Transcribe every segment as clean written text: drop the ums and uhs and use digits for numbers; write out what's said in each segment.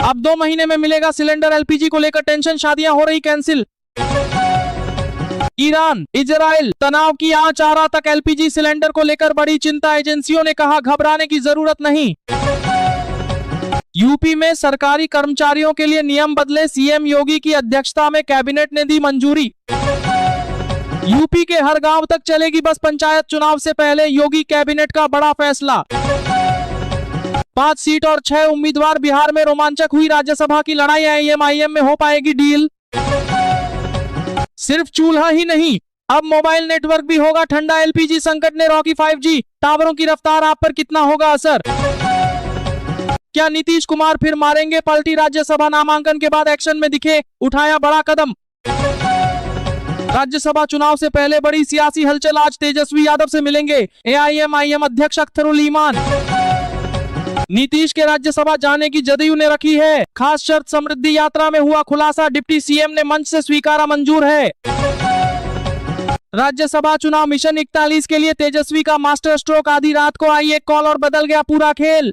अब 2 महीने में मिलेगा सिलेंडर। एलपीजी को लेकर टेंशन, शादियां हो रही कैंसिल। ईरान इजराइल तनाव की आंच आ रहा तक एलपीजी सिलेंडर को लेकर बड़ी चिंता। एजेंसियों ने कहा घबराने की जरूरत नहीं। यूपी में सरकारी कर्मचारियों के लिए नियम बदले। सीएम योगी की अध्यक्षता में कैबिनेट ने दी मंजूरी। यूपी के हर गांव तक चलेगी बस। पंचायत चुनाव से पहले योगी कैबिनेट का बड़ा फैसला। 5 सीट और 6 उम्मीदवार। बिहार में रोमांचक हुई राज्यसभा की लड़ाई। आईएमआईएम में हो पाएगी डील। सिर्फ चूल्हा ही नहीं, अब मोबाइल नेटवर्क भी होगा ठंडा। एलपीजी संकट ने रोकी 5G टावरों की रफ्तार। आप पर कितना होगा असर? क्या नीतीश कुमार फिर मारेंगे पलटी? राज्यसभा नामांकन के बाद एक्शन में दिखे, उठाया बड़ा कदम। राज्यसभा चुनाव से पहले बड़ी सियासी हलचल। आज तेजस्वी यादव से मिलेंगे एआईएमआईएम अध्यक्ष अख्तरुल ईमान। नीतीश के राज्यसभा जाने की जदयू ने रखी है खास शर्त। समृद्धि यात्रा में हुआ खुलासा। डिप्टी सीएम ने मंच से स्वीकारा मंजूर है। राज्यसभा चुनाव मिशन 41 के लिए तेजस्वी का मास्टर स्ट्रोक। आधी रात को आई एक कॉल और बदल गया पूरा खेल।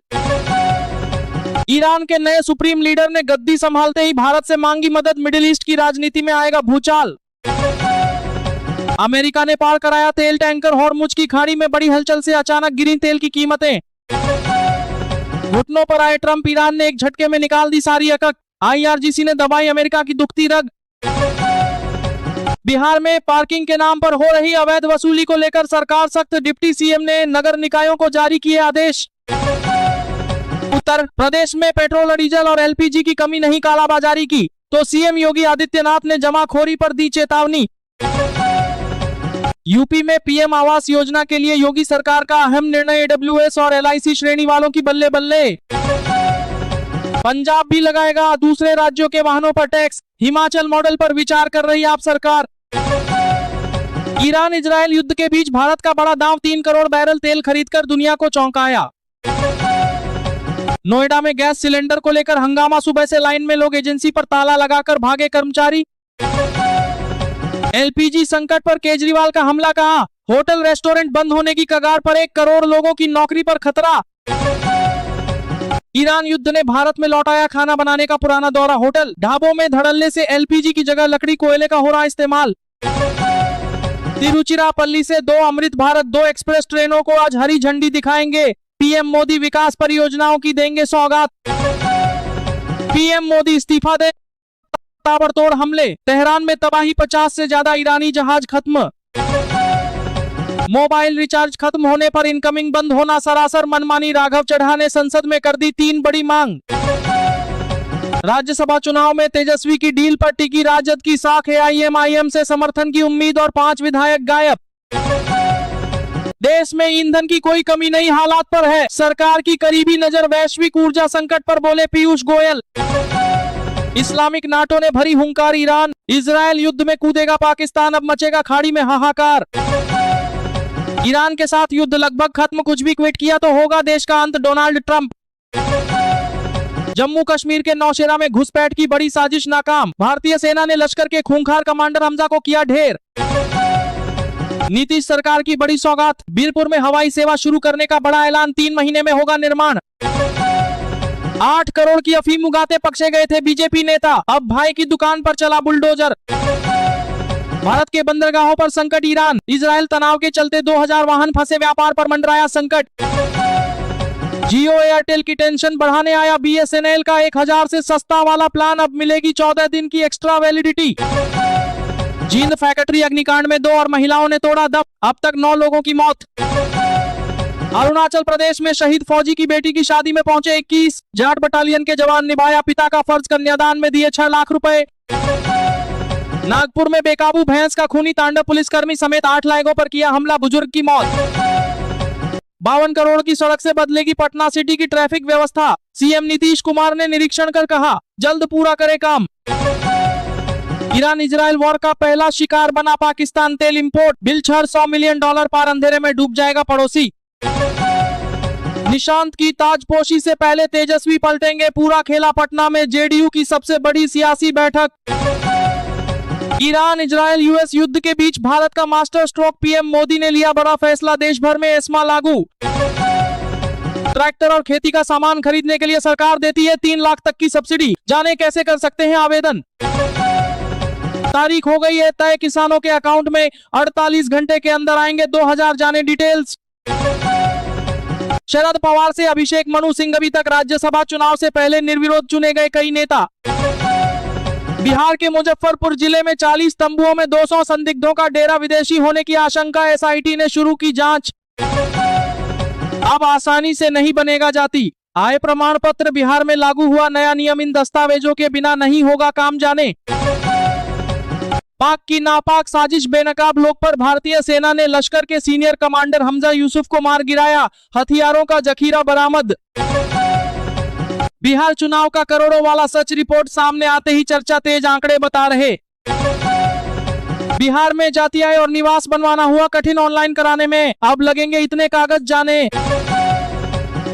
ईरान के नए सुप्रीम लीडर ने गद्दी संभालते ही भारत से मांगी मदद। मिडिल ईस्ट की राजनीति में आएगा भूचाल। अमेरिका ने पार कराया तेल टैंकर। हॉर्मुज की खाड़ी में बड़ी हलचल से अचानक गिरी तेल की कीमतें। घुटनों पर आए ट्रंप। ईरान ने एक झटके में निकाल दी सारी अकड़। आईआरजीसी ने दबाई अमेरिका की दुखती रग। बिहार में पार्किंग के नाम पर हो रही अवैध वसूली को लेकर सरकार सख्त। डिप्टी सीएम ने नगर निकायों को जारी किए आदेश। उत्तर प्रदेश में पेट्रोल, डीजल और एलपीजी की कमी नहीं, कालाबाजारी की तो सीएम योगी आदित्यनाथ ने जमाखोरी पर दी चेतावनी। यूपी में पीएम आवास योजना के लिए योगी सरकार का अहम निर्णय। एडब्ल्यूएस और एलआईसी श्रेणी वालों की बल्ले बल्ले। पंजाब भी लगाएगा दूसरे राज्यों के वाहनों पर टैक्स। हिमाचल मॉडल पर विचार कर रही आप सरकार। ईरान इजराइल युद्ध के बीच भारत का बड़ा दांव। 3 करोड़ बैरल तेल खरीदकर दुनिया को चौंकाया। नोएडा में गैस सिलेंडर को लेकर हंगामा। सुबह से लाइन में लोग, एजेंसी पर ताला लगाकर भागे कर्मचारी। एलपीजी संकट पर केजरीवाल का हमला। कहा होटल रेस्टोरेंट बंद होने की कगार पर। 1 करोड़ लोगों की नौकरी पर खतरा। ईरान युद्ध ने भारत में लौटाया खाना बनाने का पुराना दौरा। होटल ढाबों में धड़ल्ले से एलपीजी की जगह लकड़ी कोयले का हो रहा इस्तेमाल। तिरुचिरापल्ली से 2 अमृत भारत 2 एक्सप्रेस ट्रेनों को आज हरी झंडी दिखाएंगे। पीएम मोदी विकास परियोजनाओं की देंगे सौगात। पीएम मोदी इस्तीफा दे, ताबड़तोड़ हमले। तेहरान में तबाही। 50 से ज्यादा ईरानी जहाज खत्म। मोबाइल रिचार्ज खत्म होने पर इनकमिंग बंद होना सरासर मनमानी। राघव चड्ढा ने संसद में कर दी 3 बड़ी मांग। राज्यसभा चुनाव में तेजस्वी की डील पर टिकी राजद की साख। एआईएमआईएम से समर्थन की उम्मीद और 5 विधायक गायब। देश में ईंधन की कोई कमी नहीं, हालात पर है सरकार की करीबी नजर। वैश्विक ऊर्जा संकट पर बोले पीयूष गोयल। इस्लामिक नाटो ने भरी हुंकार। ईरान इजराइल युद्ध में कूदेगा पाकिस्तान। अब मचेगा खाड़ी में हाहाकार। ईरान के साथ युद्ध लगभग खत्म। कुछ भी क्विट किया तो होगा देश का अंत। Donald Trump. जम्मू कश्मीर के नौशेरा में घुसपैठ की बड़ी साजिश नाकाम। भारतीय सेना ने लश्कर के खूंखार कमांडर हमजा को किया ढेर। नीतीश सरकार की बड़ी सौगात। बीरपुर में हवाई सेवा शुरू करने का बड़ा ऐलान। 3 महीने में होगा निर्माण। 8 करोड़ की अफीम उगाते पकड़े गए थे बीजेपी नेता। अब भाई की दुकान पर चला बुलडोजर। भारत के बंदरगाहों पर संकट। ईरान इजराइल तनाव के चलते 2000 वाहन फंसे। व्यापार पर मंडराया संकट। जियो एयरटेल की टेंशन बढ़ाने आया बीएसएनएल का 1000 से सस्ता वाला प्लान। अब मिलेगी 14 दिन की एक्स्ट्रा वैलिडिटी। जींद फैक्ट्री अग्निकांड में 2 और महिलाओं ने तोड़ा दम। अब तक 9 लोगों की मौत। अरुणाचल प्रदेश में शहीद फौजी की बेटी की शादी में पहुंचे 21 जाट बटालियन के जवान। निभाया पिता का फर्ज। कन्यादान में दिए 6 लाख रुपए। नागपुर में बेकाबू भैंस का खूनी तांडव। पुलिसकर्मी समेत 8 लायकों पर किया हमला। बुजुर्ग की मौत। 52 करोड़ की सड़क से बदलेगी पटना सिटी की ट्रैफिक व्यवस्था। सीएम नीतीश कुमार ने निरीक्षण कर कहा जल्द पूरा करे काम। ईरान इजराइल वॉर का पहला शिकार बना पाकिस्तान। तेल इंपोर्ट बिल $100 मिलियन पार। अंधेरे में डूब जाएगा पड़ोसी। निशांत की ताजपोशी से पहले तेजस्वी पलटेंगे। पूरा खेला पटना में जेडीयू की सबसे बड़ी सियासी बैठक। ईरान इजराइल यूएस युद्ध के बीच भारत का मास्टर स्ट्रोक। पीएम मोदी ने लिया बड़ा फैसला। देश भर में एस्मा लागू। ट्रैक्टर और खेती का सामान खरीदने के लिए सरकार देती है 3 लाख तक की सब्सिडी। जाने कैसे कर सकते हैं आवेदन। तारीख हो गई है तय, किसानों के अकाउंट में 48 घंटे के अंदर आएंगे 2000। जाने डिटेल्स। शरद पवार से अभिषेक मनु सिंह अभी तक राज्यसभा चुनाव से पहले निर्विरोध चुने गए कई नेता। बिहार के मुजफ्फरपुर जिले में 40 तंबुओं में 200 संदिग्धों का डेरा, विदेशी होने की आशंका। एसआईटी ने शुरू की जांच। अब आसानी से नहीं बनेगा जाति आय प्रमाण पत्र। बिहार में लागू हुआ नया नियम, इन दस्तावेजों के बिना नहीं होगा काम। जाने पाक की नापाक साजिश, बेनकाब लोग पर भारतीय सेना ने लश्कर के सीनियर कमांडर हमजा यूसुफ को मार गिराया, हथियारों का जखीरा बरामद। बिहार चुनाव का करोड़ों वाला सच, रिपोर्ट सामने आते ही चर्चा तेज, आंकड़े बता रहे। बिहार में जाति आय और निवास बनवाना हुआ कठिन, ऑनलाइन कराने में अब लगेंगे इतने कागज। जाने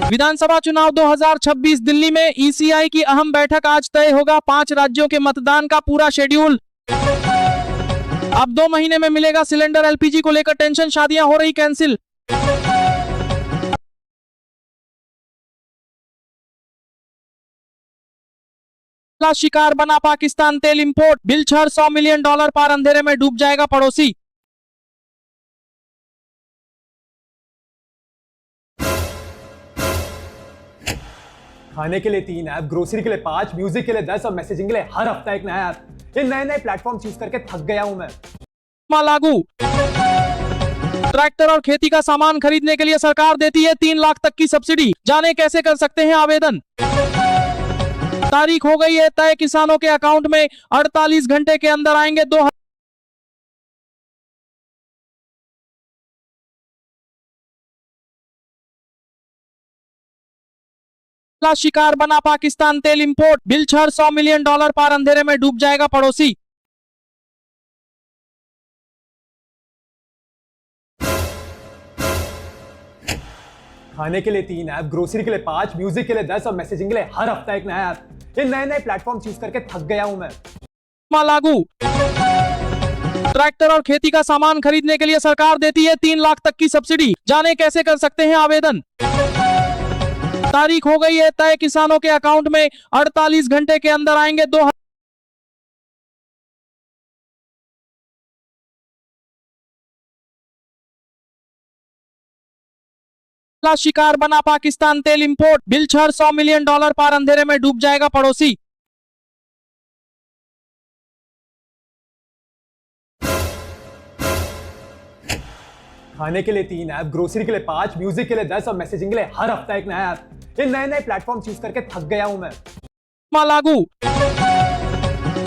विधानसभा चुनाव 2026 दिल्ली में ईसीआई की अहम बैठक, आज तय होगा 5 राज्यों के मतदान का पूरा शेड्यूल। अब 2 महीने में मिलेगा सिलेंडर, एलपीजी को लेकर टेंशन, शादियां हो रही कैंसिल। शिकार बना पाकिस्तान तेल इंपोर्ट, बिल छर $100 मिलियन पार, अंधेरे में डूब जाएगा पड़ोसी। खाने के लिए 3 ऐप, ग्रोसरी के लिए 5, म्यूजिक के लिए 10 और मैसेजिंग के लिए हर हफ्ता एक नया ऐप। इन नए प्लेटफॉर्म यूज करके थक गया हूं मैं। लागू। ट्रैक्टर और खेती का सामान खरीदने के लिए सरकार देती है 3 लाख तक की सब्सिडी। जाने कैसे कर सकते हैं आवेदन। तारीख हो गई है तय, किसानों के अकाउंट में 48 घंटे के अंदर आएंगे 2000। शिकार बना पाकिस्तान तेल इंपोर्ट, बिल छर $100 मिलियन पार, अंधेरे में डूब जाएगा पड़ोसी। खाने के लिए 3 ऐप, ग्रोसरी के लिए 5, म्यूजिक के लिए 10 और मैसेजिंग के लिए हर हफ्ता एक नया ऐप। इन नए प्लेटफॉर्म यूज करके थक गया हूं मैं। लागू। ट्रैक्टर और खेती का सामान खरीदने के लिए सरकार देती है 3 लाख तक की सब्सिडी। जाने कैसे कर सकते हैं आवेदन। तारीख हो गई है तय, किसानों के अकाउंट में 48 घंटे के अंदर आएंगे 2000। शिकार बना पाकिस्तान तेल इंपोर्ट, बिल छर $100 मिलियन पार, अंधेरे में डूब जाएगा पड़ोसी। खाने के लिए 3 ऐप, ग्रोसरी के लिए 5, म्यूजिक के लिए 10 और मैसेजिंग के लिए हर हफ्ता एक नया ऐप। इन नए प्लेटफॉर्म यूज करके थक गया हूं मैं। लागू।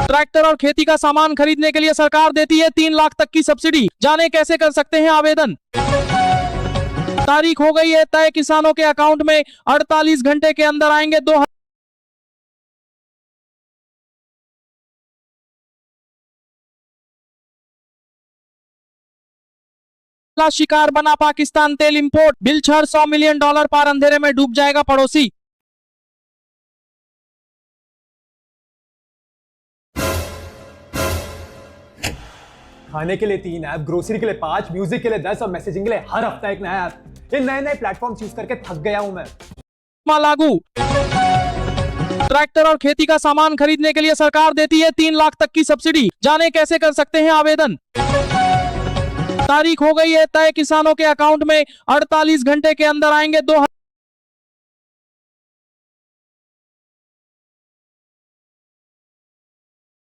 ट्रैक्टर और खेती का सामान खरीदने के लिए सरकार देती है 3 लाख तक की सब्सिडी। जाने कैसे कर सकते हैं आवेदन। तारीख हो गई है तय, किसानों के अकाउंट में 48 घंटे के अंदर आएंगे 2000। शिकार बना पाकिस्तान तेल इंपोर्ट, बिल छर $100 मिलियन पार, अंधेरे में डूब जाएगा पड़ोसी। खाने के लिए 3 ऐप, ग्रोसरी के लिए 5, म्यूजिक के लिए 10 और मैसेजिंग के लिए हर हफ्ता एक नया ऐप। इन नए प्लेटफॉर्म यूज करके थक गया हूं मैं। लागू। ट्रैक्टर और खेती का सामान खरीदने के लिए सरकार देती है 3 लाख तक की सब्सिडी। जाने कैसे कर सकते हैं आवेदन। तारीख हो गई है तय, किसानों के अकाउंट में 48 घंटे के अंदर आएंगे 2000।